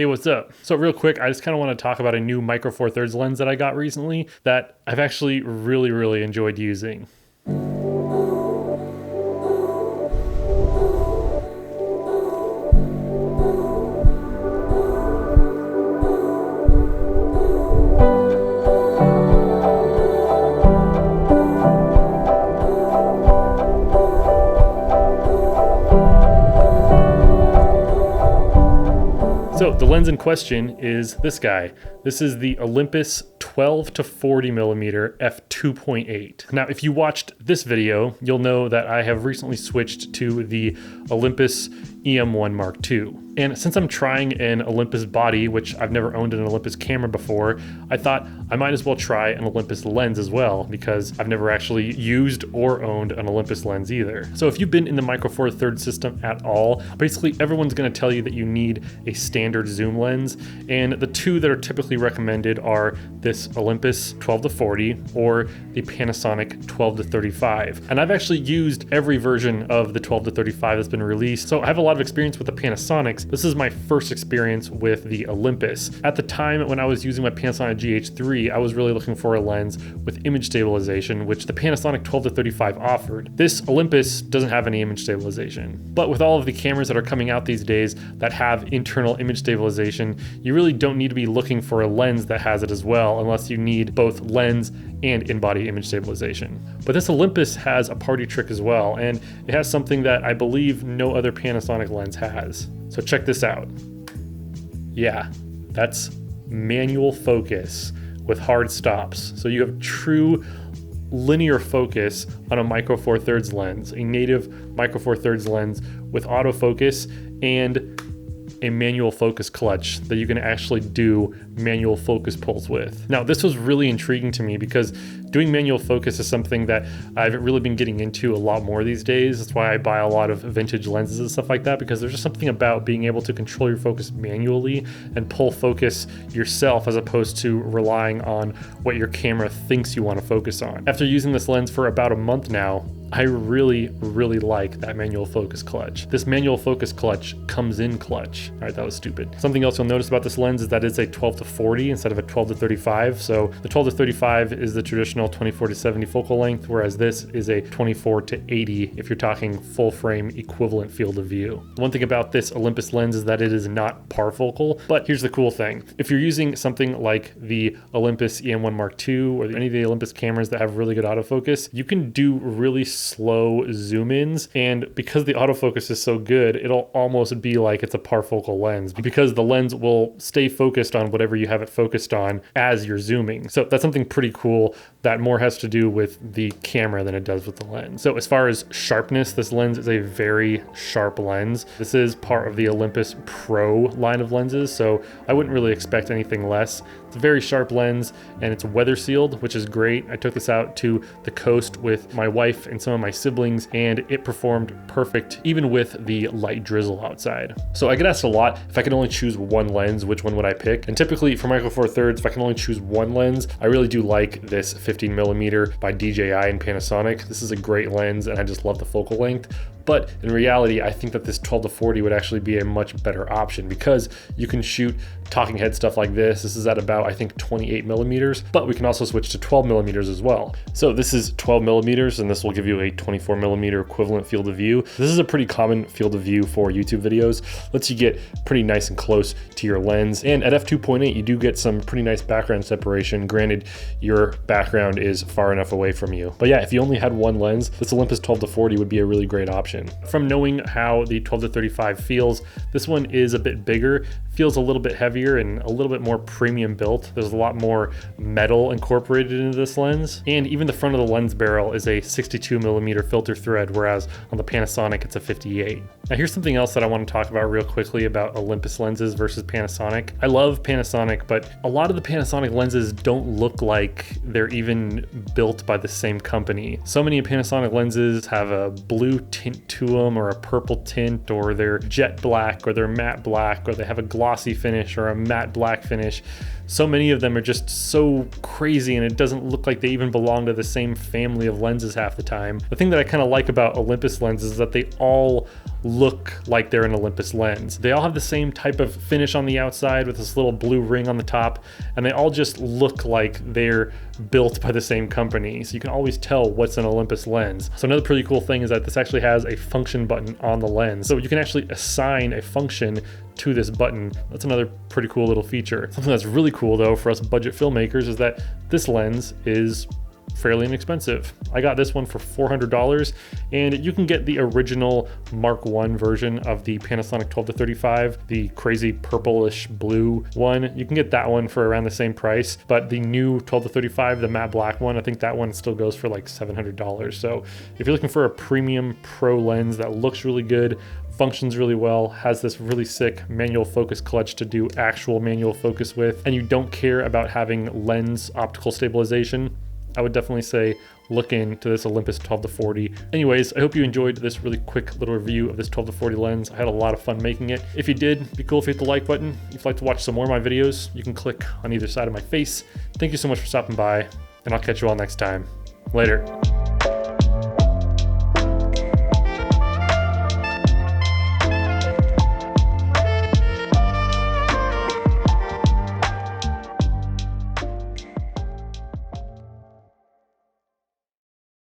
Hey, what's up? So real quick, I just kind of want to talk about a new Micro Four Thirds lens that I got recently that I've actually really enjoyed using. So the lens in question is this guy. This is the Olympus 12 to 40 millimeter f2.8. Now, if you watched this video, you'll know that I have recently switched to the Olympus EM1 Mark II. And since I'm trying an Olympus body, which I've never owned an Olympus camera before, I thought I might as well try an Olympus lens as well, because I've never actually used or owned an Olympus lens either. So if you've been in the Micro Four Thirds system at all, basically everyone's gonna tell you that you need a standard zoom lens. And the two that are typically recommended are this Olympus 12 to 40 or the Panasonic 12 to 35. And I've actually used every version of the 12 to 35 that's been released. So I have a lot of experience with the Panasonics. This is my first experience with the Olympus. At the time when I was using my Panasonic GH3, I was really looking for a lens with image stabilization, which the Panasonic 12 to 35 offered. This Olympus doesn't have any image stabilization. But with all of the cameras that are coming out these days that have internal image stabilization, you really don't need to be looking for a lens that has it as well, unless you need both lens and in-body image stabilization. But this Olympus has a party trick as well, and it has something that I believe no other Panasonic lens has. So check this out. Yeah, that's manual focus with hard stops. So you have true linear focus on a Micro Four Thirds lens, a native Micro Four Thirds lens with autofocus and a manual focus clutch that you can actually do manual focus pulls with. Now, this was really intriguing to me because doing manual focus is something that I've really been getting into a lot more these days. That's why I buy a lot of vintage lenses and stuff like that, because there's just something about being able to control your focus manually and pull focus yourself as opposed to relying on what your camera thinks you want to focus on. After using this lens for about a month now, I really like that manual focus clutch. This manual focus clutch comes in clutch. All right, that was stupid. Something else you'll notice about this lens is that it's a 12 to 40 instead of a 12 to 35. So the 12 to 35 is the traditional 24 to 70 focal length, whereas this is a 24 to 80 if you're talking full frame equivalent field of view. One thing about this Olympus lens is that it is not parfocal, but here's the cool thing. If you're using something like the Olympus EM1 Mark II or any of the Olympus cameras that have really good autofocus, you can do really slow zoom ins, and because the autofocus is so good, it'll almost be like it's a parfocal lens because the lens will stay focused on whatever you have it focused on as you're zooming. So that's something pretty cool that more has to do with the camera than it does with the lens. So as far as sharpness, this lens is a very sharp lens. This is part of the Olympus Pro line of lenses, so I wouldn't really expect anything less. It's a very sharp lens and it's weather sealed, which is great. I took this out to the coast with my wife and some of my siblings, and it performed perfect even with the light drizzle outside. So I get asked a lot, if I could only choose one lens, which one would I pick? And typically for Micro Four Thirds, if I can only choose one lens, I really do like this 15 millimeter by DJI and Panasonic. This is a great lens and I just love the focal length. But in reality, I think that this 12 to 40 would actually be a much better option because you can shoot talking head stuff like this. This is at about, I think, 28 millimeters, but we can also switch to 12 millimeters as well. So this is 12 millimeters and this will give you a 24 millimeter equivalent field of view. This is a pretty common field of view for YouTube videos. Lets you get pretty nice and close to your lens. And at f2.8, you do get some pretty nice background separation. Granted, your background is far enough away from you. But yeah, if you only had one lens, this Olympus 12 to 40 would be a really great option. From knowing how the 12 to 35 feels, this one is a bit bigger, feels a little bit heavier and a little bit more premium built. There's a lot more metal incorporated into this lens. And even the front of the lens barrel is a 62 millimeter filter thread, whereas on the Panasonic, it's a 58. Now here's something else that I want to talk about real quickly about Olympus lenses versus Panasonic. I love Panasonic, but a lot of the Panasonic lenses don't look like they're even built by the same company. So many Panasonic lenses have a blue tint to them or a purple tint, or they're jet black or they're matte black, or they have a glossy finish or a matte black finish. So many of them are just so crazy and it doesn't look like they even belong to the same family of lenses half the time. The thing that I kind of like about Olympus lenses is that they all look like they're an Olympus lens. They all have the same type of finish on the outside with this little blue ring on the top, and they all just look like they're built by the same company. So you can always tell what's an Olympus lens. So another pretty cool thing is that this actually has a function button on the lens. So you can actually assign a function to this button. That's another pretty cool little feature. Something that's really cool though for us budget filmmakers is that this lens is fairly inexpensive. I got this one for $400, and you can get the original Mark I version of the Panasonic 12-35, the crazy purplish blue one. You can get that one for around the same price, but the new 12-35, the matte black one, I think that one still goes for like $700. So if you're looking for a premium pro lens that looks really good, functions really well, has this really sick manual focus clutch to do actual manual focus with, and you don't care about having lens optical stabilization, I would definitely say look into this Olympus 12-40. Anyways, I hope you enjoyed this really quick little review of this 12-40 lens. I had a lot of fun making it. If you did, it'd be cool if you hit the like button. If you'd like to watch some more of my videos, you can click on either side of my face. Thank you so much for stopping by, and I'll catch you all next time. Later.